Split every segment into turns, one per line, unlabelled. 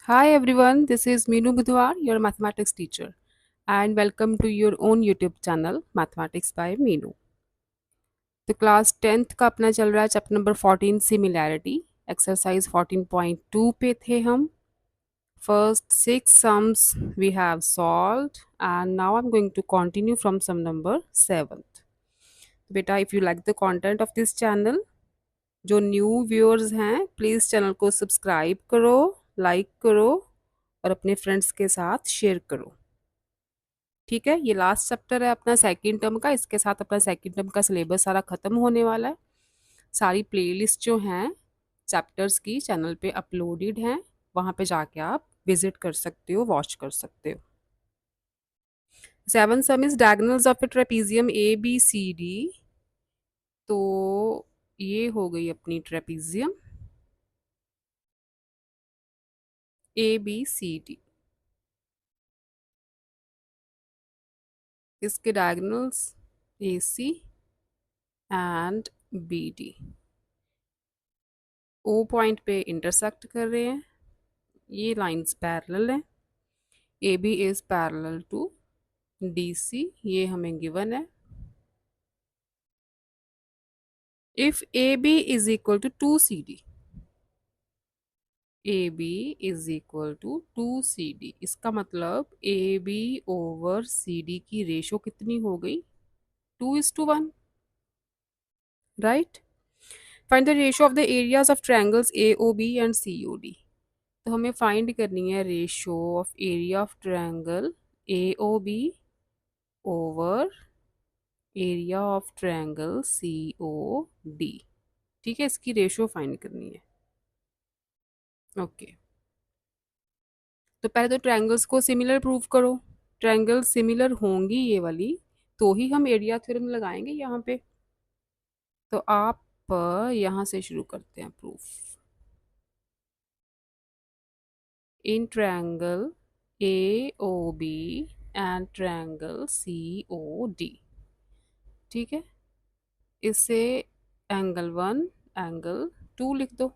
Hi everyone, this is Meenu Budhwar, your mathematics teacher, and welcome to your own YouTube channel, Mathematics by Meenu. तो class 10th का अपना चल रहा है chapter number 14 similarity exercise 14.2 पे थे हम first 6 sums we have solved and now I'm going to continue from sum number 7th. बेटा if you like the content of this channel, जो न्यू व्यूअर्स हैं प्लीज़ चैनल को subscribe करो, like करो और अपने फ्रेंड्स के साथ शेयर करो। ठीक है, ये लास्ट चैप्टर है अपना सेकंड टर्म का, इसके साथ अपना सेकंड टर्म का सिलेबस सारा खत्म होने वाला है। सारी प्लेलिस्ट जो हैं चैप्टर्स की चैनल पे अपलोडेड हैं, वहाँ पे जाके आप विजिट कर सकते हो, वॉच कर सकते हो। Seven sum is diagonals of a trapezium A B C D. तो ये हो गई अपनी trapezium A B C D. इसके diagonals A C and B D O point पे इंटरसेक्ट कर रहे हैं। ये लाइंस पैरेलल हैं। A B is parallel to D C, ये हमें गिवन है। If A B is equal to two C D, A B is equal to two C D, इसका मतलब A B over C D की ratio कितनी हो गई? 2:1, right. Find the ratio of the areas of triangles A O B and C O D. तो हमें find करनी है ratio of area of triangle A O B over area of triangle C O D. ठीक है, इसकी ratio find करनी है। Okay, तो पहले तो ट्रायंगल्स को सिमिलर प्रूव करो। ट्रायंगल सिमिलर होंगी ये वाली, तो ही हम एरिया थ्योरम लगाएंगे यहाँ पे। तो आप यहाँ से शुरू करते हैं proof. In triangle A O B and triangle C O D, ठीक है, इसे एंगल 1 एंगल 2 लिख दो।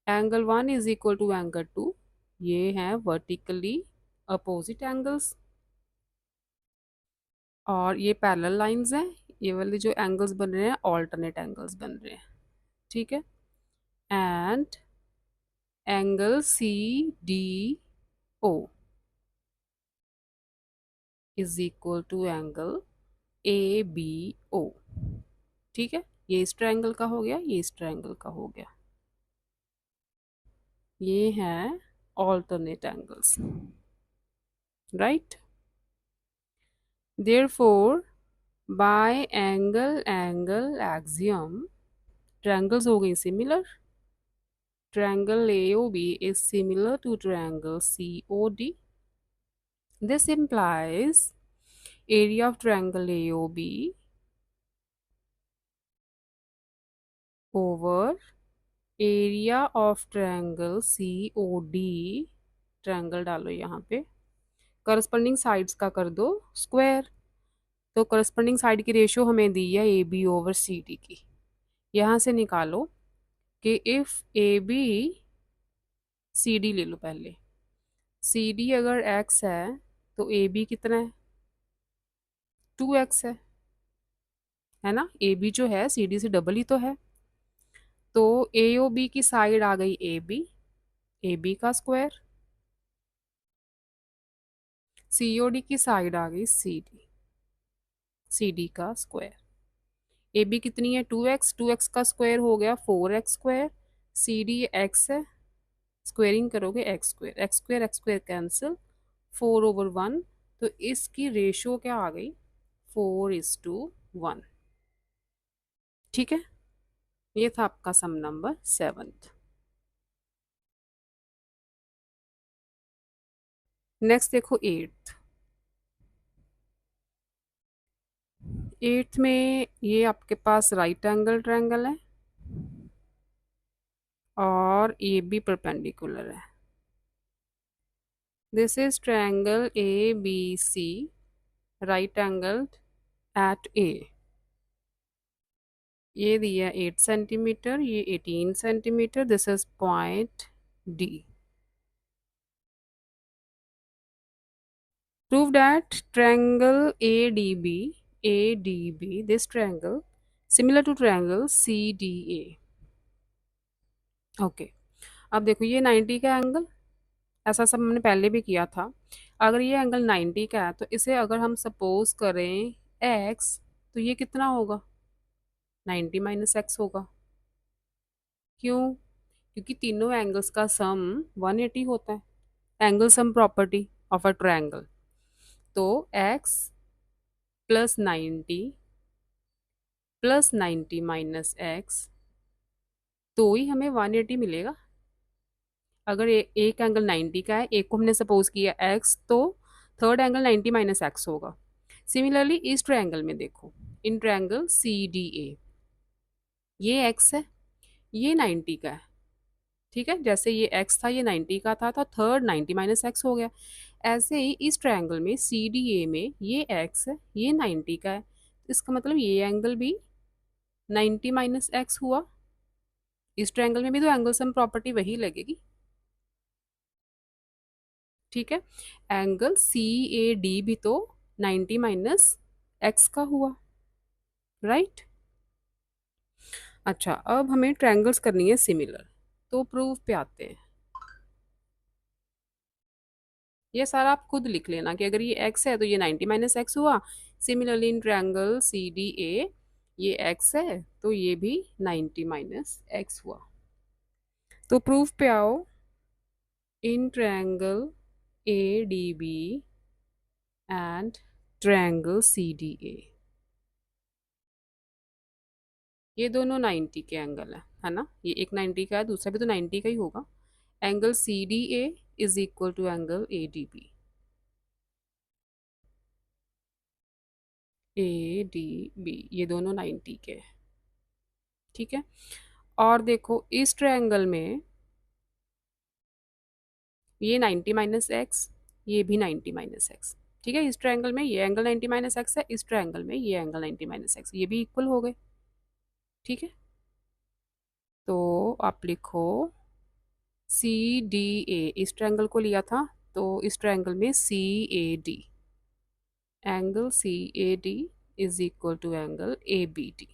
Angle 1 is equal to angle 2, ये हैं वर्टिकली अपोजिट एंगल्स और ये पैरेलल लाइंस हैं। ये वाले जो एंगल्स बन रहे हैं ऑल्टरनेट एंगल्स बन रहे हैं। ठीक है, and angle C D O is equal to angle A B O. ठीक है, ये इस ट्रायंगल का हो गया, ये इस ट्रायंगल का हो गया। ये हैं alternate angles, right. Therefore by angle angle axiom triangles हो गई similar. Triangle AOB is similar to triangle COD. This implies area of triangle AOB over area of triangle COD. Triangle डालो यहाँ पे, करस्पॉन्डिंग साइड्स का कर दो square. तो corresponding side की रेशियो हमें दी है A B over C D की। यहाँ से निकालो कि if A B, C D ले लो पहले। सी डी अगर एक्स है तो ए बी कितना है? 2x है ना। ए बी जो है सी डी से डबल ही तो है। तो ए ओ बी की साइड आ गई ए बी का स्क्वायर, सी ओ डी की साइड आ गई सी डी का स्क्वायर। ए बी कितनी है? 2x का स्क्वायर हो गया 4x square. C D x है, स्क्वेयरिंग करोगे एक्स स्क्वायर कैंसिल, 4/1। तो इसकी रेशो क्या आ गई? 4:1। ठीक है, ये था आपका सम नंबर 7th। नेक्स्ट देखो 8th। 8th में ये आपके पास राइट एंगल ट्रायंगल है और ये भी परपेंडिकुलर है। This is triangle A B C, right angle at A. ये दिया 8 सेंटीमीटर, ये 18 centimetre. This is point D. Prove that triangle ADB, this triangle, similar to triangle CDA. Okay, अब देखो ये 90 का एंगल, ऐसा सब हमने पहले भी किया था। अगर ये एंगल 90 का है तो इसे अगर हम सपोज करें x, तो ये कितना होगा? 90 माइनस एक्स होगा। क्यों? क्योंकि तीनों एंगल्स का सम 180 होता है, angle sum property of a triangle. तो x प्लस 90 माइनस एक्स, तो ही हमें 180 मिलेगा। अगर एक एंगल 90 का है, एक को हमने सपोज किया x, तो थर्ड एंगल 90 माइनस एक्स होगा। सिमिलरली इस ट्रायंगल में देखो, इन ट्रायंगल सी डी ए, ये x है, ये 90 का है। ठीक है, जैसे ये x था, ये 90 का था, तो थर्ड 90 माइनस एक्स हो गया। ऐसे ही इस ट्रायंगल में सी डी ए में ये x है, ये 90 का है, तो इसका मतलब ये एंगल भी 90 माइनस एक्स हुआ। इस ट्रायंगल में भी तो एंगल सम प्रॉपर्टी वही लगेगी। ठीक है, एंगल सी ए डी भी तो 90 माइनस एक्स का हुआ, राइट। अच्छा, अब हमें ट्रायंगल्स करनी है सिमिलर, तो प्रूफ पे आते हैं। ये सारा आप खुद लिख लेना कि अगर ये एक्स है तो ये 90 माइनस एक्स हुआ। Similarly in triangle C D A, ये एक्स है तो ये भी 90 माइनस एक्स हुआ। तो प्रूफ पे आओ। In triangle A D B and triangle C D A, ये दोनों 90 के एंगल है ना। ये एक 90 का है, दूसरा भी तो 90 का ही होगा। Angle C D A is equal to angle A D B. A D B ये दोनों 90 के हैं। ठीक है, और देखो इस ट्रायंगल में ये 90 माइनस एक्स, ये भी 90 माइनस एक्स। ठीक है, इस ट्रायंगल में ये एंगल 90 माइनस एक्स है, इस ट्रायंगल में ये एंगल 90 माइनस एक्स, ये भी इक्वल हो गए। ठीक है, तो आप लिखो सी डी ए, इस ट्रायंगल को लिया था, तो इस ट्रायंगल में C A D, angle C A D is equal to angle A B D.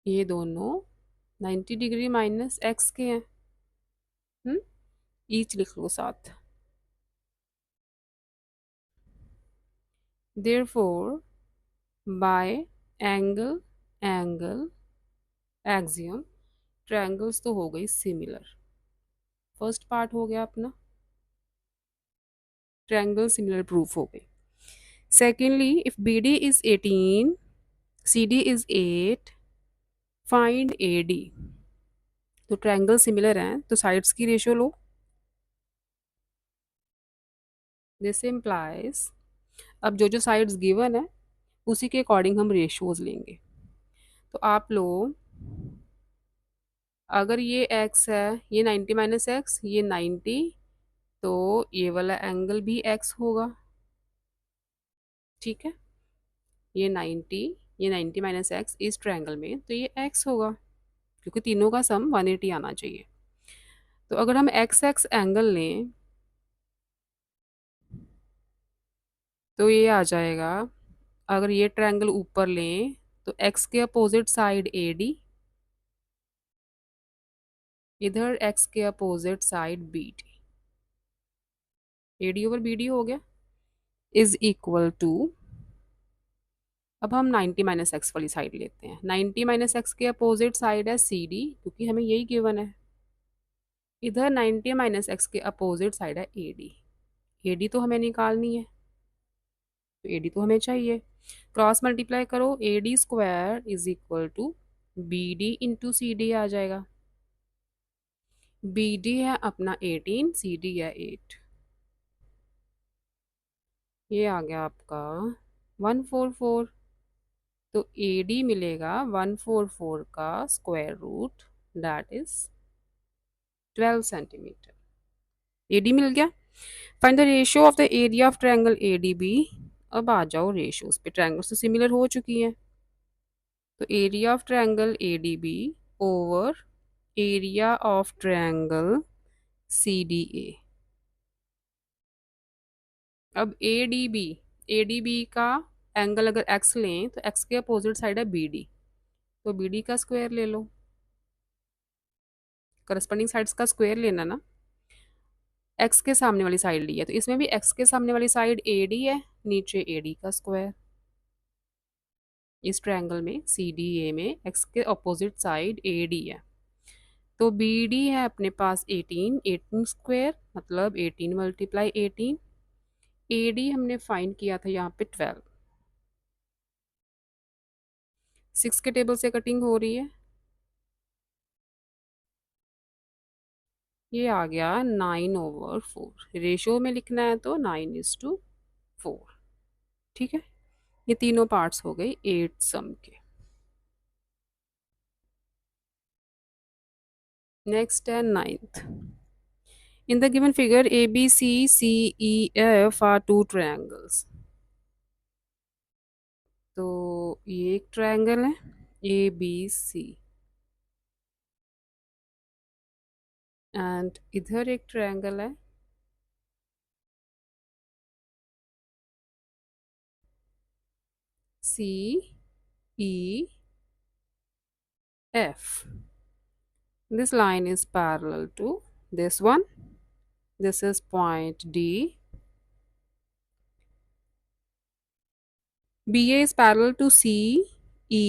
ये दोनों 90 डिग्री माइनस एक्स के हैं। ईच लिख लो साथ। Therefore by angle angle axiom, triangles तो हो गई सिमिलर। फर्स्ट पार्ट हो गया अपना, ट्रायंगल सिमिलर प्रूफ हो गई। Secondly, if B D is 18, C D is 8, find A D. तो ट्रायंगल सिमिलर हैं तो साइड्स की रेशियो लो। दिस इम्प्लाइज, अब जो जो साइड्स गिवन है उसी के अकॉर्डिंग हम रेशियोज लेंगे। तो आप लो, अगर ये x है, ये 90 माइनस एक्स, ये 90, तो ये वाला एंगल भी x होगा। ठीक है, ये 90, ये 90 माइनस एक्स इस ट्रायंगल में, तो ये x होगा, क्योंकि तीनों का सम 180 आना चाहिए। तो अगर हम एक्स एक्स एंगल लें तो ये आ जाएगा, अगर ये ट्रायंगल ऊपर लें तो x के अपोजिट साइड ए डी, इधर x के opposite side B D, A D over B D हो गया, इज इक्वल टू, अब हम 90 माइनस एक्स वाली साइड लेते हैं। 90 माइनस एक्स के अपोजिट साइड है सी डी, क्योंकि हमें यही गिवन है। इधर 90 माइनस एक्स के अपोजिट साइड है ए डी, ए डी तो हमें निकालनी है, तो ए डी तो हमें चाहिए। क्रॉस मल्टीप्लाई करो, A D square is equal to B D into C D आ जाएगा। बी डी है अपना 18, सी डी है 8, ये आ गया आपका 144। तो ए डी मिलेगा 144 का square root, that is 12 centimetre. A D मिल गया। Find the ratio of the area of triangle A D B. अब आ जाओ रेशियोज पे, ट्रायंगल्स तो सिमिलर हो चुकी हैं। तो area of triangle A D B over area of triangle C D A, अब ए डी बी का एंगल अगर एक्स लें तो एक्स के अपोजिट साइड है बी डी, तो बी डी का स्क्वायर ले लो, करस्पॉन्डिंग साइड्स का स्क्वायर लेना ना। एक्स के सामने वाली साइड ली है तो इसमें भी एक्स के सामने वाली साइड ए डी है, नीचे ए डी का स्क्वायर। इस ट्रायंगल में सी डी ए में एक्स के अपोजिट साइड ए डी है, तो बी डी है अपने पास 18, 18 स्क्वायर मतलब 18 मल्टीप्लाई 18। ए डी हमने फाइंड किया था यहाँ पे 12, 6 के टेबल से कटिंग हो रही है, ये आ गया 9/4। रेशो में लिखना है तो 9:4। ठीक है, ये तीनों पार्ट्स हो गए 8 सम के। नेक्स्ट है ninth. In the given figure A B C C E F are two triangles. तो ये एक ट्रायंगल है ए बी सी, एंड इधर एक ट्रायंगल है C E F. This line is parallel to this one. This is point D. BA is parallel to C, E,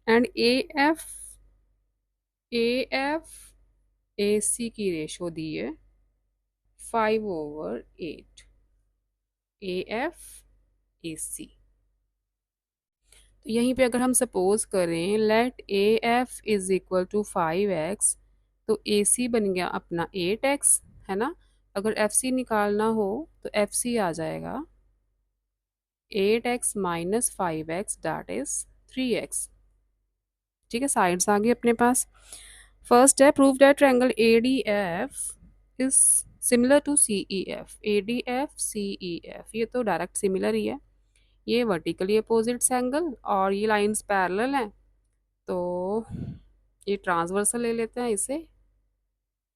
and AF AC की ratio दी है 5/8 AF AC। तो यहीं पे अगर हम सपोज करें let AF is equal to 5x, तो AC बन गया अपना 8x, है ना। अगर FC निकालना हो तो FC आ जाएगा 8x minus 5x that is 3x। ठीक है, साइड्स आ गई अपने पास। फर्स्ट है prove that triangle ADF is similar to CEF। ADF CEF ये तो डायरेक्ट सिमिलर ही है, ये वर्टिकली अपोजिट एंगल और ये लाइंस पैरेलल हैं, तो ये ट्रांसवर्सल ले लेते हैं इसे।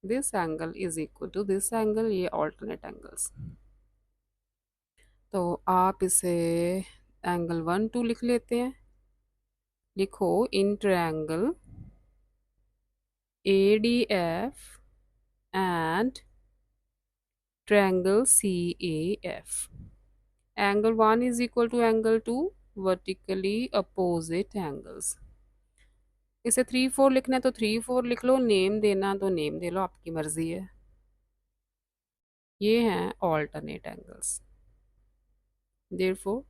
This angle is equal to this angle, ये ऑल्टरनेट एंगल्स। तो आप इसे एंगल 1 2 लिख लेते हैं। लिखो in triangle ADF and triangle CAF, angle 1 is equal to angle 2, vertically opposite angles। इसे 3 4 लिखना है तो 3 4 लिख लो, नेम देना तो नेम दे लो, आपकी मर्जी है। ये हैं alternate angles. Therefore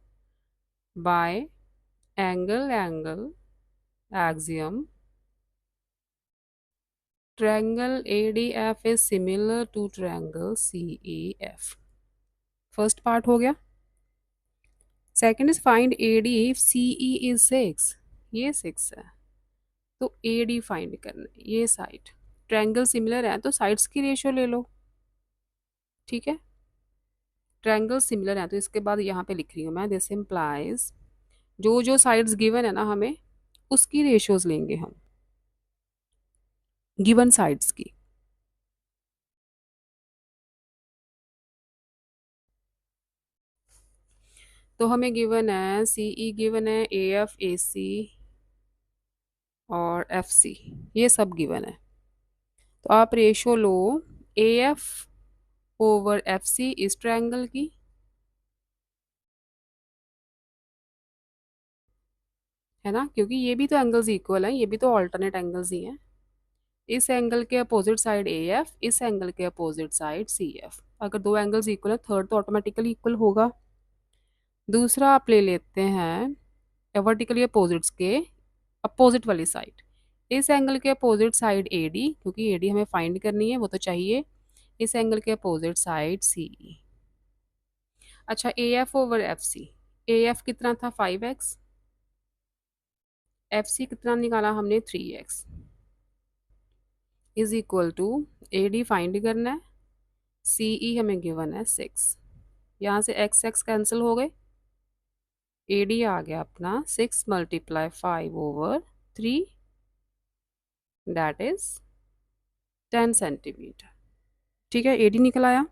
by angle axiom triangle ADF is similar to triangle CEF। First part हो गया। Second is find AD if CE is 6, ये 6 है तो AD फाइंड करना है, ये साइड। ट्रायंगल सिमिलर है तो साइड्स की रेशियो ले लो। ठीक है, ट्रायंगल सिमिलर है तो इसके बाद यहाँ पे लिख रही हूँ मैं, दिस इम्प्लाइज जो जो साइड्स गिवन है ना हमें उसकी रेशियोज लेंगे हम, गिवन साइड्स की। तो हमें गिवन है CE, गिवन है AF AC और FC, ये सब गिवन है। तो आप रेशियो लो AF ओवर FC इस ट्रायंगल की, है ना, क्योंकि ये भी तो एंगल्स इक्वल हैं, ये भी तो ऑल्टरनेट एंगल्स ही हैं। इस एंगल के अपोजिट साइड AF, इस एंगल के अपोजिट साइड CF। अगर दो एंगल्स इक्वल है थर्ड तो ऑटोमेटिकली इक्वल होगा। दूसरा आप ले लेते हैं वर्टिकली अपोजिट्स के अपोजिट वाली साइड, इस एंगल के अपोजिट साइड AD, क्योंकि AD हमें फाइंड करनी है वो तो चाहिए। इस एंगल के अपोजिट साइड CE। अच्छा AF ओवर FC, AF कितना था 5x, FC कितना निकाला हमने 3x, is equal to AD find करना है, CE हमें गिवन है 6। यहाँ से x x कैंसिल हो गए, AD आ गया अपना 6 मल्टीप्लाई 5/3 दैट इज 10 सेंटीमीटर। ठीक है, AD निकल आया।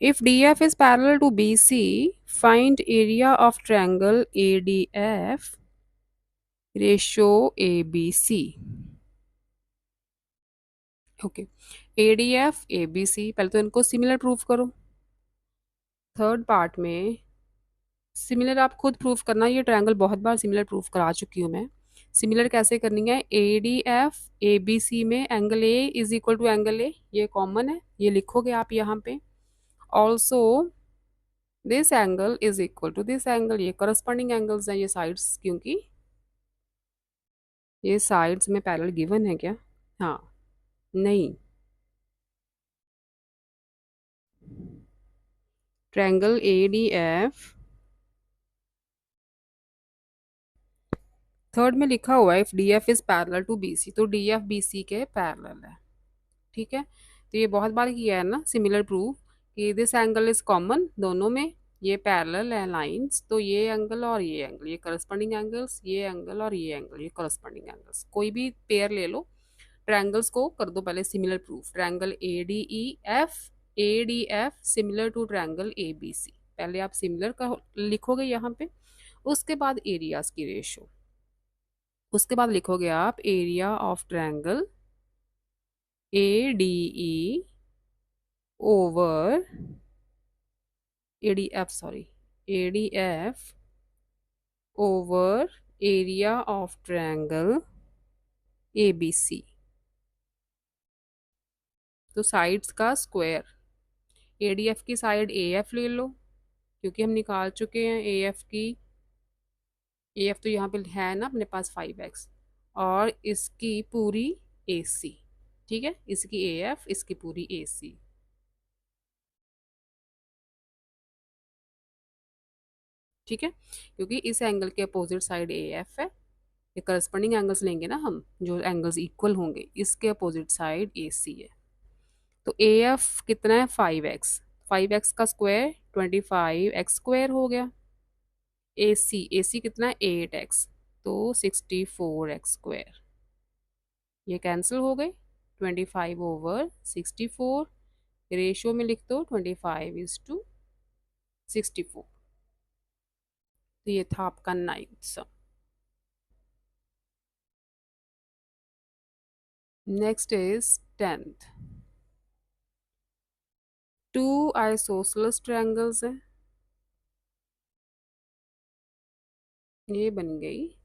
If DF is parallel to BC, find area of triangle ADF ratio ABC. Okay, ADF ABC, पहले तो इनको सिमिलर प्रूफ करो। थर्ड पार्ट में सिमिलर आप खुद प्रूफ करना, ये ट्रायंगल बहुत बार सिमिलर प्रूफ करा चुकी हूँ मैं। सिमिलर कैसे करनी है, ADF ABC में angle A is equal to angle A, ये कॉमन है, ये लिखोगे आप यहाँ पे। Also this angle is equal to this angle, ये करस्पॉन्डिंग एंगल्स हैं ये साइड्स, क्योंकि ये साइड्स में पैरेलल गिवन है क्या? हाँ, नहीं, ट्रायंगल ADF थर्ड में लिखा हुआ है if DF is parallel to BC, तो DF BC के पैरेलल है। ठीक है, तो ये बहुत बार किया है ना सिमिलर प्रूफ, कि दिस एंगल इज कॉमन दोनों में, ये पैरेलल है लाइंस, तो ये एंगल और ये एंगल, ये करस्पॉन्डिंग एंगल्स, ये एंगल और ये एंगल, ये करस्पॉन्डिंग एंगल्स, कोई भी पेयर ले लो, ट्रायंगल्स को कर दो पहले similar proof. Triangle ADF similar to triangle ABC, पहले आप सिमिलर का लिखोगे यहाँ पे, उसके बाद एरियाज की रेशो, उसके बाद लिखोगे आप area of triangle ADE over ADF over area of triangle ABC, तो साइड्स का स्क्वायर। ADF की साइड AF ले लो, क्योंकि हम निकाल चुके हैं AF की, AF तो यहाँ पे है ना अपने पास 5x, और इसकी पूरी AC, ठीक है, इसकी AF इसकी पूरी AC। ठीक है, क्योंकि इस एंगल के अपोजिट साइड AF है, ये करस्पॉन्डिंग एंगल्स लेंगे ना हम, जो एंगल्स इक्वल होंगे, इसके अपोजिट साइड AC है। तो AF कितना है 5x, 5x का स्क्वायर 25x स्क्वायर हो गया। AC कितना है 8x, तो 64x स्क्वायर, ये कैंसिल हो गए, 25 ओवर 64, रेशियो में लिख दो 25:64, तो ये था आपका 9th sum. Next is 10th। Two isosceles triangles हैं, ये बन गई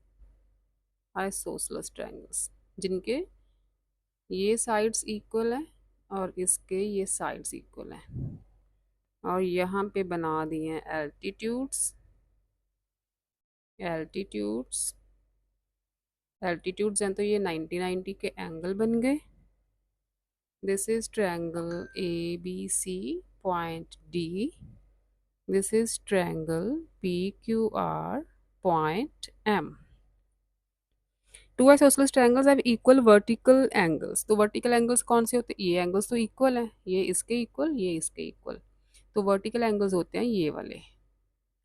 आइसोसेलेस ट्रायंगल्स, जिनके ये साइड्स इक्वल है और इसके ये साइड्स इक्वल हैं, और यहाँ पे बना दिए हैं एल्टीट्यूड्स, एल्टीट्यूड्स हैं, तो ये 90-90 के एंगल बन गए। This is triangle ABC point D, this is triangle PQR point M। Two isosceles triangles have equal vertical angles, तो वर्टिकल एंगल्स कौन से होते हैं, ये एंगल्स तो इक्वल हैं, ये इसके इक्वल, ये इसके इक्वल, तो वर्टिकल एंगल्स होते हैं ये वाले,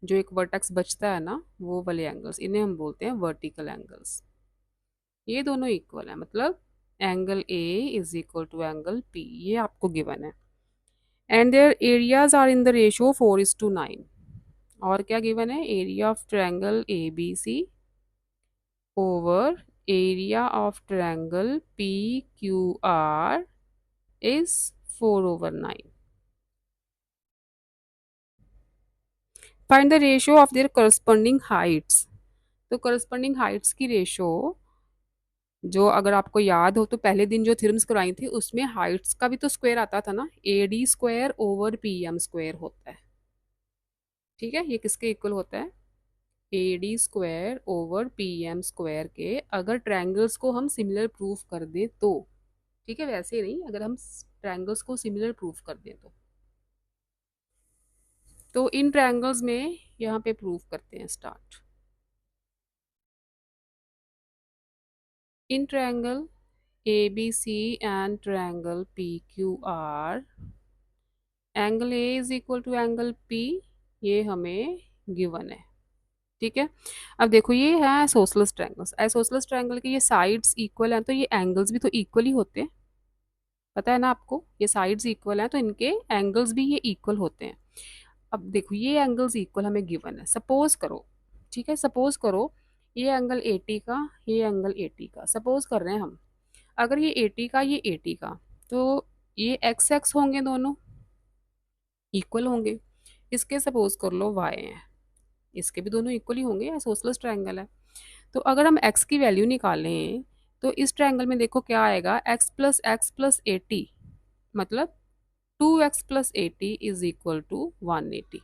जो एक वर्टेक्स बचता है ना, वो वाले एंगल्स, इन्हें हम बोलते हैं वर्टिकल एंगल्स। ये दोनों इक्वल है, मतलब angle A is equal to angle P, ये आपको गिवन है, and their areas are in the ratio 4:9। और क्या गिवन है, area of triangle ABC over area of triangle PQR is 4/9। Find the ratio of their corresponding heights, तो corresponding heights की ratio, जो अगर आपको याद हो तो पहले दिन जो थ्योरम्स कराई थी उसमें हाइट्स का भी तो स्क्वायर आता था ना, AD square over PM square होता है। ठीक है, ये किसके इक्वल होता है, AD square over PM square के, अगर ट्रायंगल्स को हम सिमिलर प्रूफ कर दें तो, ठीक है, वैसे नहीं, अगर हम ट्रायंगल्स को सिमिलर प्रूफ कर दें तो इन ट्रायंगल्स में यहाँ पे प्रूफ करते हैं start. In triangle ABC and triangle PQR, angle A is equal to angle P, ये हमें गिवन है। ठीक है, अब देखो ये है आइसोसेलेस ट्रायंगल्स, आइसोसेलेस ट्रायंगल के ये साइड्स इक्वल हैं, तो ये एंगल्स भी तो इक्वल ही होते हैं, पता है ना आपको, ये साइड्स इक्वल हैं तो इनके एंगल्स भी ये इक्वल होते हैं। अब देखो ये एंगल्स इक्वल हमें गिवन है, सपोज करो, ठीक है, सपोज करो ये एंगल 80 का, ये एंगल 80 का सपोज कर रहे हैं हम। अगर ये 80 का, ये 80 का, तो ये एक्स एक्स होंगे, दोनों इक्वल होंगे। इसके सपोज कर लो वाई है, इसके भी दोनों इक्वल ही होंगे, या सोसलस ट्रायंगल है। तो अगर हम x की वैल्यू निकालें तो इस ट्रायंगल में देखो क्या आएगा, x प्लस 80, मतलब 2x plus 80 is equal to 180।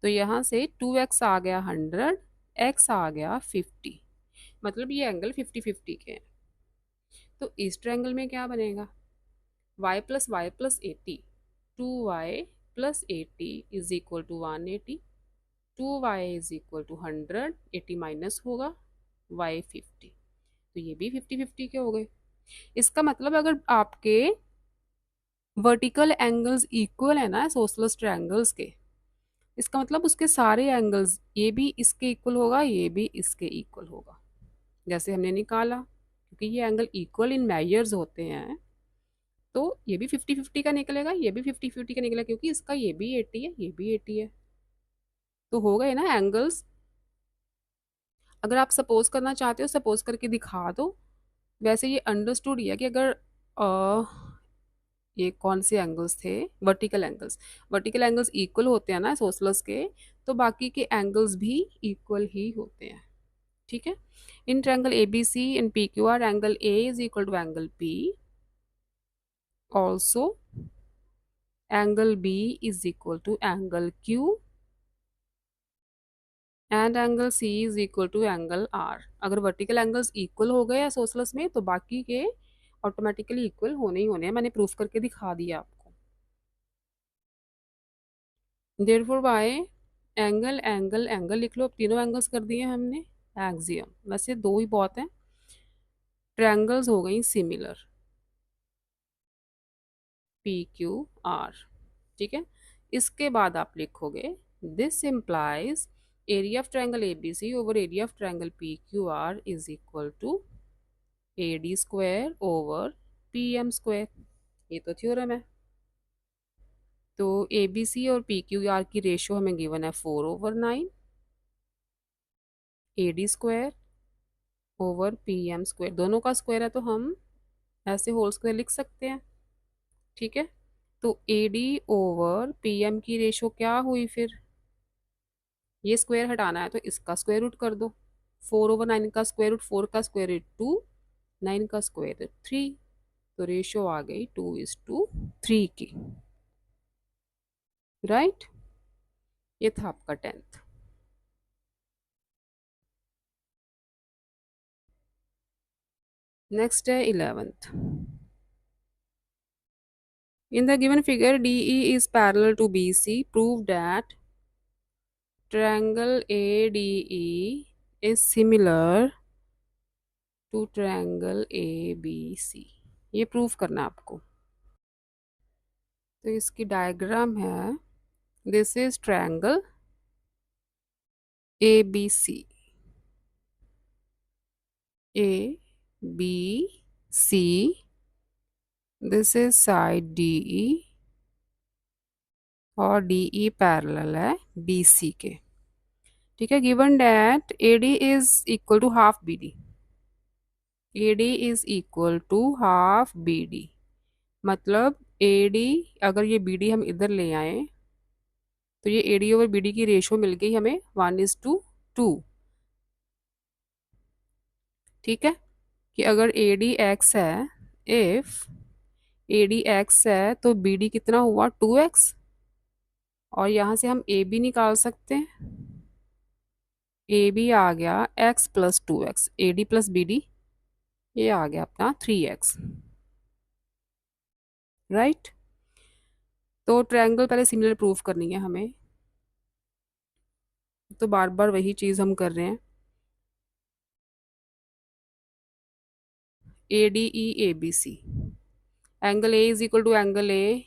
तो यहाँ से 2x आ गया 100, x आ गया 50, मतलब ये एंगल 50-50 के हैं। तो इस ट्रायंगल में क्या बनेगा, y plus 80, 2y plus 80 is equal to 180, 2y is equal to 100, 80 minus होगा, y 50। तो ये भी 50-50 के हो गए। इसका मतलब अगर आपके वर्टिकल एंगल्स इक्वल है ना सोसलस ट्रायंगल्स के, इसका मतलब उसके सारे एंगल्स, ये भी इसके इक्वल होगा, ये भी इसके इक्वल होगा, जैसे हमने निकाला, क्योंकि ये एंगल इक्वल इन मेजर्स होते हैं। तो ये भी 50-50 का निकलेगा, ये भी 50-50 का निकलेगा, क्योंकि इसका ये भी 80 है, ये भी 80 है। तो हो गए ना एंगल्स। अगर आप सपोज करना चाहते हो सपोज करके दिखा दो। वैसे ये अंडरस्टूड ही है कि अगर ये कौन से एंगल्स थे, वर्टिकल एंगल्स इक्वल होते हैं ना सोसलस के, तो बाकी के एंगल्स भी इक्वल ही होते हैं, ठीक है। In triangle A B C in P Q R angle A is equal to angle P, also angle B is equal to angle Q, and angle C is equal to angle R. अगर vertical angles equal हो गए सोसलस में तो बाकी के automatically equal होने ही होने हैं, मैंने प्रूफ करके दिखा दिया आपको। Therefore by angle angle angle लिख लो, अब तीनों एंगल्स कर दिए हमने एक्सियम, वैसे दो ही बहुत हैं, ट्रायंगल्स हो गई सिमिलर, पी क्यू आर, ठीक है। इसके बाद आप लिखोगे this implies area of triangle A B C over area of triangle P Q R is equal to A D square over P M square, ये तो थ्योरम है। तो ए बी सी और पी क्यू आर की ratio हमें given है 4/9, A D square over P M square, दोनों का स्क्वायर है तो हम ऐसे होल स्क्वायर लिख सकते हैं, ठीक है। तो A D over P M की रेशियो क्या हुई फिर, ये स्क्वायर हटाना है तो इसका स्क्वायर रूट कर दो, 4/9 का स्क्वायर रूट, 4 का स्क्वायर रूट 2, 9 का स्क्वायर रूट 3, तो रेशियो आ गई 2:3 की, राइट। ये था आपका 10th। नेक्स्ट है 11th। In the given figure, DE is parallel to BC. Prove that triangle ADE is similar to triangle ABC. ये प्रूफ करना है आपको। तो इसकी डायग्राम है, this is triangle ABC, ABC, this is side DE और DE parallel है BC के, ठीक है। Given that AD is equal to half BD, AD is equal to half BD, मतलब AD, अगर ये BD हम इधर ले आए तो ये AD ओवर BD की रेशियो मिल गई हमें 1:2, ठीक है। कि अगर AD x है, इफ AD x है तो BD कितना हुआ 2x, और यहाँ से हम AB निकाल सकते हैं, AB आ गया x plus 2x, AD plus BD ये आ गया अपना 3x, राइट। तो ट्रायंगल पहले सिमिलर प्रूफ करनी है हमें, तो बार बार वही चीज़ हम कर रहे हैं। ADE ABC, angle A is equal to angle A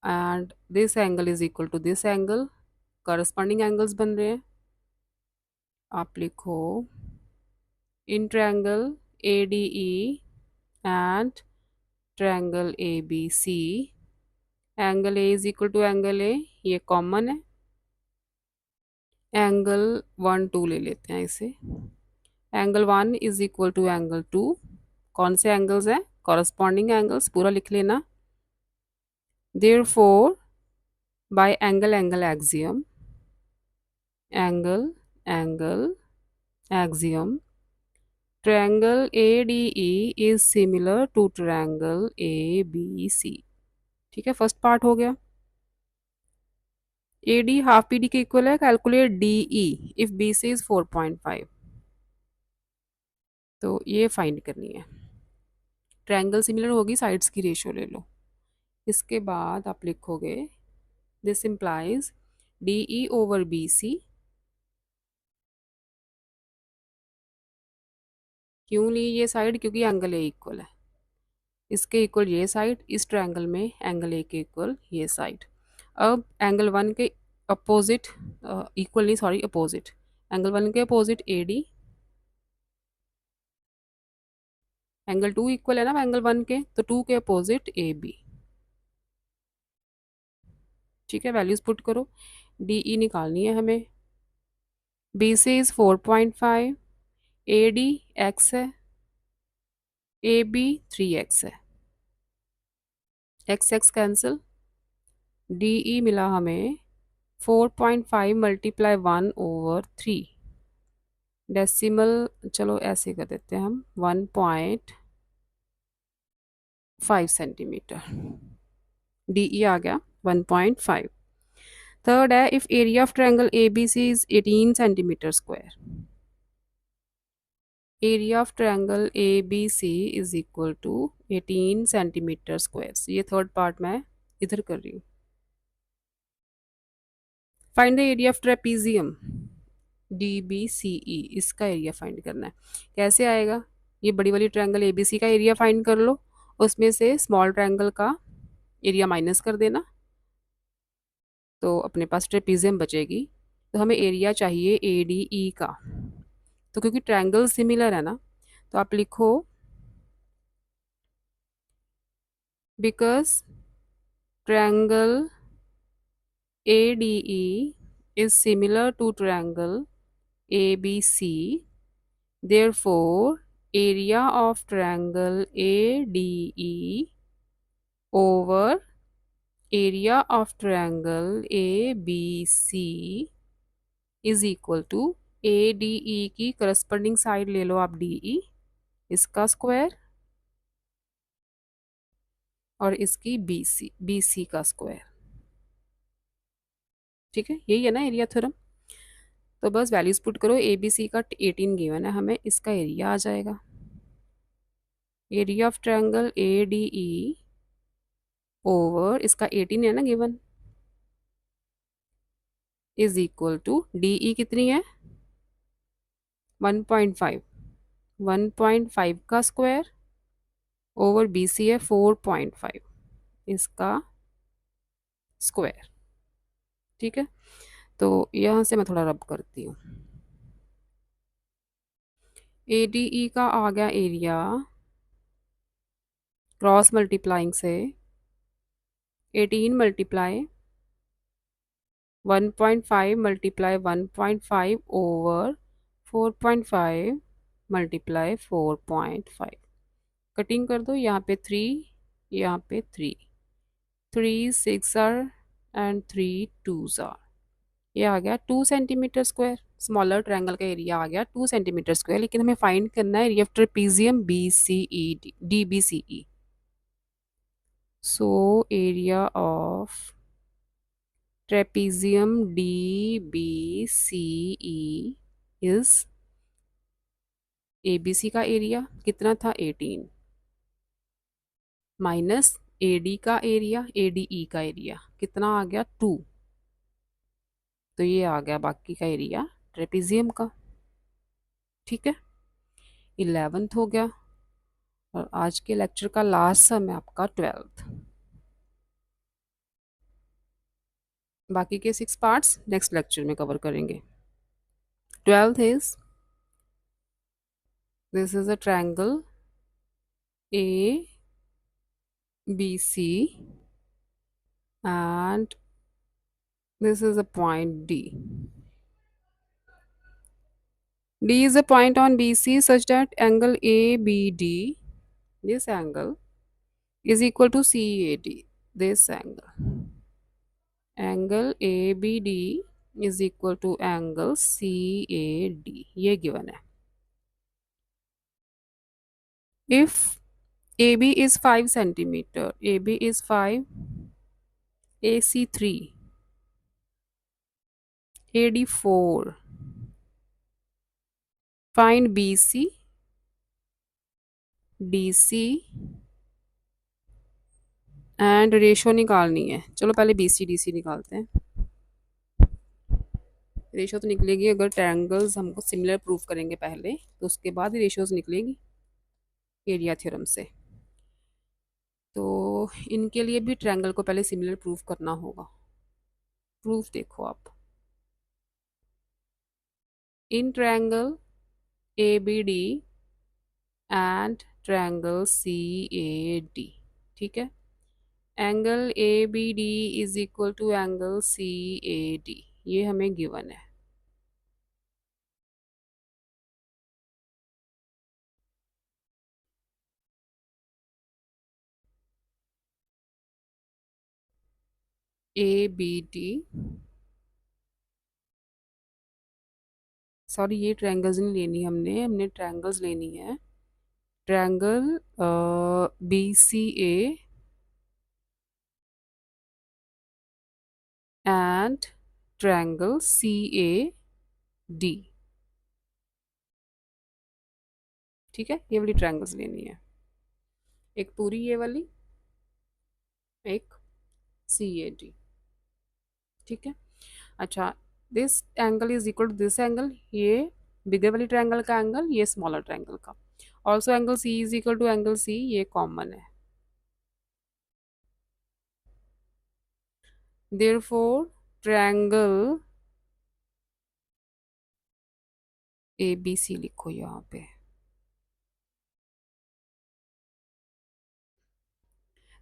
and this angle is equal to this angle, corresponding angles बन रहे हैं। आप लिखो in triangle ADE and triangle A B C, angle A is equal to angle A, ये common है, angle 1 2 ले लेते हैं इसे, angle 1 is equal to angle 2, कौन से एंगल्स हैं, कॉरस्पॉन्डिंग एंगल्स, पूरा लिख लेना। Therefore by angle angle axiom, angle angle axiom, triangle ADE is similar to triangle ABC। ठीक है, फर्स्ट पार्ट हो गया। AD हाफ BD के इक्वल है, calculate DE if BC is 4.5, तो ये फाइंड करनी है। ट्रायंगल सिमिलर होगी, साइड्स की रेशियो ले लो। इसके बाद आप लिखोगे this implies DE over BC, क्यों ली ये साइड, क्योंकि एंगल ए इक्वल है, इसके इक्वल ये साइड, इस ट्रायंगल में एंगल ए के इक्वल ये साइड। अब एंगल 1 के अपोजिट, इक्वल नहीं सॉरी अपोजिट, एंगल 1 के अपोजिट AD, एंगल 2 इक्वल है ना एंगल 1 के, तो 2 के अपोजिट AB। ठीक है, वैल्यूज पुट करो, DE निकालनी है हमें, BC इज 4.5, AD x है, AB 3x है, x कैंसिल, DE मिला हमें 4.5 मल्टीप्लाई 1/3, डेसिमल चलो ऐसे कर देते हैं हम, 1.5 सेंटीमीटर, DE आ गया 1.5। थर्ड है, if area of triangle ABC is 18 centimetre square, area of triangle ABC is equal to 18 centimetre square. ये थर्ड पार्ट मैं इधर कर रही हूँ। Find the area of trapezium DBCE, इसका एरिया फाइंड करना है। कैसे आएगा, ये बड़ी वाली ट्रायंगल ABC का एरिया फाइंड कर लो, उसमें से स्मॉल ट्रायंगल का एरिया माइनस कर देना, तो अपने पास ट्रेपीजियम बचेगी। तो हमें एरिया चाहिए ADE का, तो क्योंकि ट्रायंगल सिमिलर है ना, तो आप लिखो because triangle ADE is similar to triangle ABC, therefore area of triangle ADE over area of triangle ABC is equal to ADE की करस्पॉन्डिंग साइड ले लो आप DE, इसका स्क्वायर, और इसकी BC का स्क्वायर। ठीक है, यही है ना एरिया थ्योरम। तो बस वैल्यूज पुट करो, ABC का 18 गिवन है हमें, इसका एरिया आ जाएगा, area of triangle ADE over इसका 18 है ना given, is equal to DE कितनी है 1.5, 1.5 का स्क्वायर ओवर BC है 4.5, इसका स्क्वायर। ठीक है, तो यहाँ से मैं थोड़ा रब करती हूँ। ADE का आ गया एरिया क्रॉस मल्टीप्लाइंग से 18 multiply 1.5 multiply 1.5 over 4.5 multiply 4.5, cutting कर दो, यहाँ पे 3, यहाँ पे 3, 3 6 आर एंड 3 2s आर, ये आ गया 2 सेंटीमीटर स्क्वायर। स्मॉलर ट्रायंगल का एरिया आ गया 2 सेंटीमीटर स्क्वायर, लेकिन हमें फाइंड करना है area of trapezium DBCE। So area of trapezium DBCE is ABC का एरिया कितना था 18 माइनस AD का एरिया, ADE का एरिया कितना आ गया 2, तो ये आ गया बाकी का एरिया ट्रेपीजियम का। ठीक है, 11th हो गया, और आज के लेक्चर का लास्ट सम है आपका 12th। बाकी के 6 पार्ट्स नेक्स्ट लेक्चर में कवर करेंगे। 12th is this is a triangle BC, and this is a point D. D is a point on BC such that angle ABD, this angle, is equal to CAD, this angle. Angle ABD is equal to angle CAD. ये given है. If AB is 5 centimeter, AB is 5, AC 3, AD 4. Find BC, DC and ratio निकालनी है. चलो पहले BC DC निकालते हैं. Ratio तो निकलेगी अगर ट्रायंगल्स हमको सिमिलर प्रूफ करेंगे पहले, तो उसके बाद ही रेशोज निकलेगी एरिया थ्योरम से. तो इनके लिए भी ट्रायंगल को पहले सिमिलर प्रूफ करना होगा. प्रूफ देखो आप. In triangle ABD and triangle CAD, ठीक है. Angle ABD is equal to angle CAD, ये हमें गिवन है. ABD, सॉरी ये ट्रायंगल्स नहीं लेनी, हमने ट्रायंगल्स लेनी है. Triangle BCA and triangle CAD, ठीक है. ये वाली ट्रायंगल्स लेनी है, एक पूरी ये वाली, एक CAD, ठीक है. अच्छा, this angle is equal to this angle, ये बिगर वाली ट्रायंगल का एंगल, ये स्मॉलर ट्रायंगल का. Also angle C is equal to angle C, ये कॉमन है. देयरफॉर ट्रायंगल ABC लिखो यहाँ पे.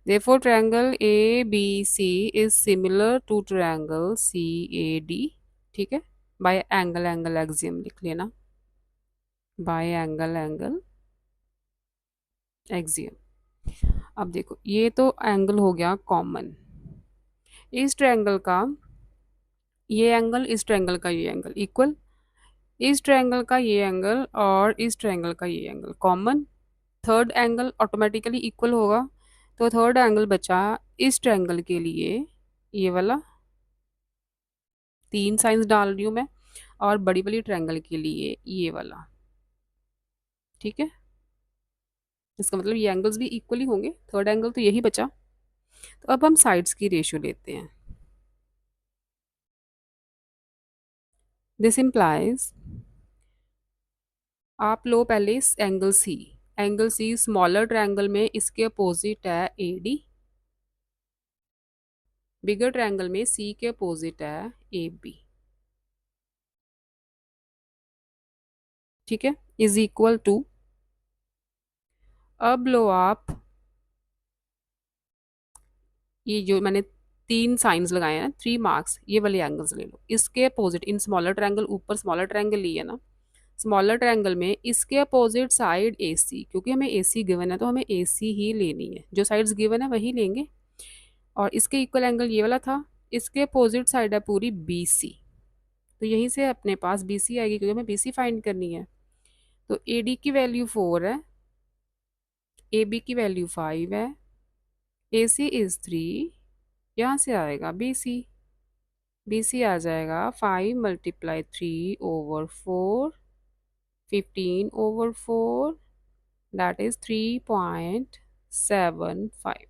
Therefore, triangle ABC is similar to triangle CAD, ठीक है. By angle angle axiom लिख लेना, by angle angle axiom. अब देखो ये तो एंगल हो गया कॉमन. इस ट्रायंगल का ये एंगल, इस ट्रायंगल का ये एंगल इक्वल, इस ट्रायंगल का ये एंगल और इस ट्रायंगल का ये angle common. Third angle automatically equal होगा, तो थर्ड एंगल बचा इस ट्रायंगल के लिए ये वाला, 3 साइंस डाल रही हूँ मैं, और बड़ी वाली ट्रायंगल के लिए ये वाला, ठीक है. इसका मतलब ये एंगल्स भी इक्वली होंगे. थर्ड एंगल तो यही बचा. तो अब हम साइड्स की रेशियो लेते हैं. दिस इम्प्लाइज, आप लो पहले इस angle C. Angle C smaller triangle में इसके अपोजिट है AD, बिगर ट्रायंगल में C के अपोजिट है AB, ठीक है. इज इक्वल टू, अब लो आप ये जो मैंने 3 साइंस लगाए हैं, 3 मार्क्स, ये वाले एंगल्स ले लो. इसके अपोजिट इन स्मॉलर ट्रायंगल, ऊपर स्मॉलर ट्रायंगल ली है ना, स्मॉलर ट्रायंगल में इसके अपोजिट साइड AC, क्योंकि हमें AC गिवन है तो हमें AC ही लेनी है. जो साइड्स गिवन है वही लेंगे. और इसके इक्वल एंगल ये वाला था. इसके अपोजिट साइड है पूरी BC, तो यहीं से अपने पास BC आएगी, क्योंकि हमें BC फाइंड करनी है. तो AD की वैल्यू 4 है, AB की वैल्यू 5 है, AC इज 3, यहाँ से आएगा BC आ जाएगा 5 मल्टीप्लाई 3/4, 15/4, दैट इज 3.75,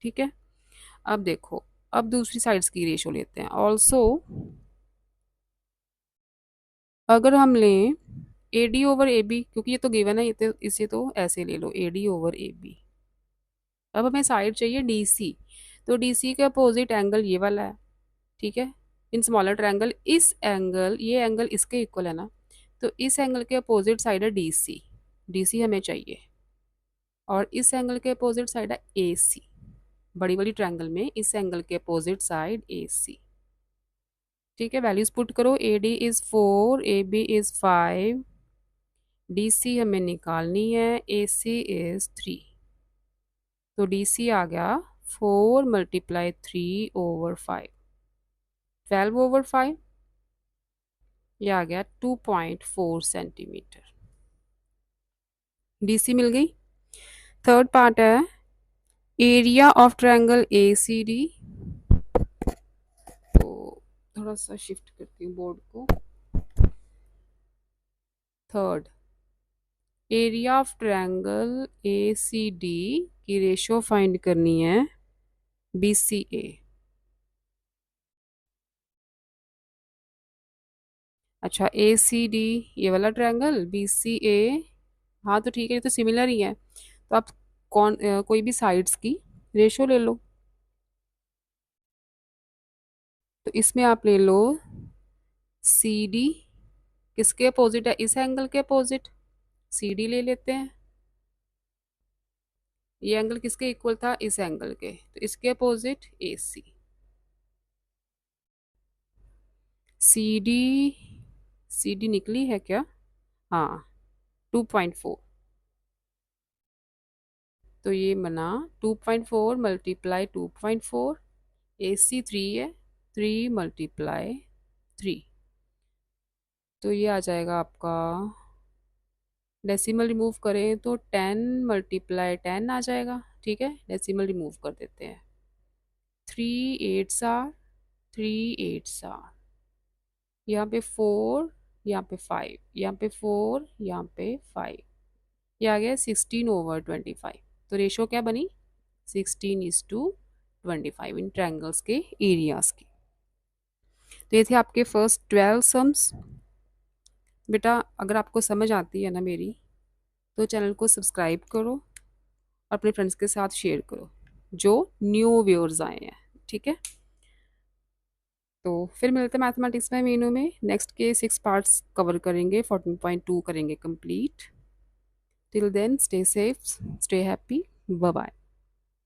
ठीक है. अब देखो, अब दूसरी साइड्स की रेशो लेते हैं. ऑल्सो अगर हम लें AD/AB, क्योंकि ये तो गिवन है, ये तो इसे तो ऐसे ले लो AD/AB. अब हमें साइड चाहिए DC, तो DC के अपोजिट एंगल ये वाला है, ठीक है. इन स्मॉलर ट्रायंगल, इस एंगल, ये एंगल इसके इक्वल है ना, तो इस एंगल के अपोजिट साइड है DC. DC हमें चाहिए. और इस एंगल के अपोजिट साइड है ए सी। बड़ी वाली ट्रायंगल में इस एंगल के अपोजिट साइड ए सी। ठीक है, वैल्यूज पुट करो। A D is 4, A B is 5, D C हमें निकालनी है, ए सी इज़ 3। तो डी सी आ गया 4 × 3/5, 12/5। ये आ गया 2.4 सेंटीमीटर। डी सी मिल गई। थर्ड पार्ट है area of triangle A C D. तो थोड़ा सा शिफ्ट करती हूँ बोर्ड को। Third, area of triangle A C D की रेशो फाइंड करनी है बी सी ए। अच्छा, ए सी डी ये वाला ट्रायंगल, बी सी ए, हाँ तो ठीक है, ये तो सिमिलर ही है। तो आप कोई भी साइड्स की रेशो ले लो। तो इसमें आप ले लो सी डी, किसके अपोजिट है, इस एंगल के अपोजिट, सी डी ले लेते हैं। ये एंगल किसके इक्वल था, इस एंगल के, तो इसके अपोजिट ए सी। सी डी, सी डी निकली है क्या, हाँ 2.4। तो ये बना 2.4 × 2.4, ए सी 3 है, 3 × 3। तो ये आ जाएगा आपका, डेसिमल रिमूव करें तो 10 × 10 आ जाएगा। ठीक है, डेसिमल रिमूव कर देते हैं। 3 8s आर, 3 8s आर, यहाँ पे 4, यहाँ पे 5, यहाँ पे 4, यहाँ पे 5, ये आ गया 16/25। तो रेशो क्या बनी, 16:25 इन ट्रायंगल्स के एरियाज की। तो ये थे आपके फर्स्ट 12 सम्स। बेटा अगर आपको समझ आती है ना मेरी, तो चैनल को सब्सक्राइब करो और अपने फ्रेंड्स के साथ शेयर करो जो न्यू व्यूअर्स आए हैं। ठीक है, तो फिर मिलते हैं मैथमेटिक्स में मीनू में। नेक्स्ट के 6 पार्ट्स कवर करेंगे, 14.2 करेंगे complete. Till then stay safe, stay happy, bye bye.